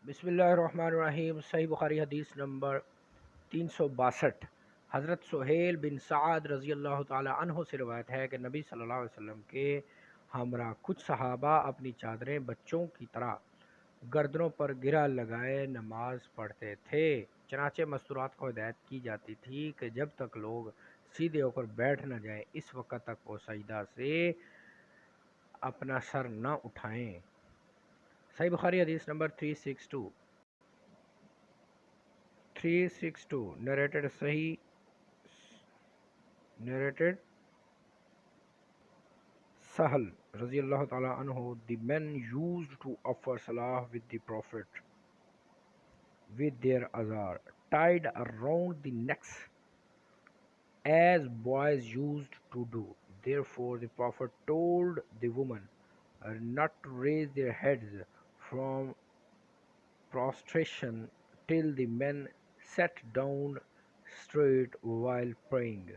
बिस्मिल्लाहिर्रहमानिर्रहीम। सही बुखारी हदीस नंबर 362। हज़रत सुहेल बिन साद रज़ी अल्लाह ताला अन्हो से रवायत है कि नबी सल्लल्लाहु अलैहि वसल्लम के हमरा कुछ सहाबा अपनी चादरें बच्चों की तरह गर्दनों पर गिरा लगाए नमाज पढ़ते थे। चनाचे मस्तूरात को हिदायत की जाती थी कि जब तक लोग सीधे होकर बैठ न जाएं, इस वक्त तक वो सजदा से अपना सर न उठाएं। सही बुखारी हदीस number 362 narrated Sahal radiallahu ta'ala anhu. The men used to offer salah with the Prophet with their azar tied around the necks as boys used to do. Therefore the Prophet told the women not to raise their heads from prostration till the men sat down straight while praying.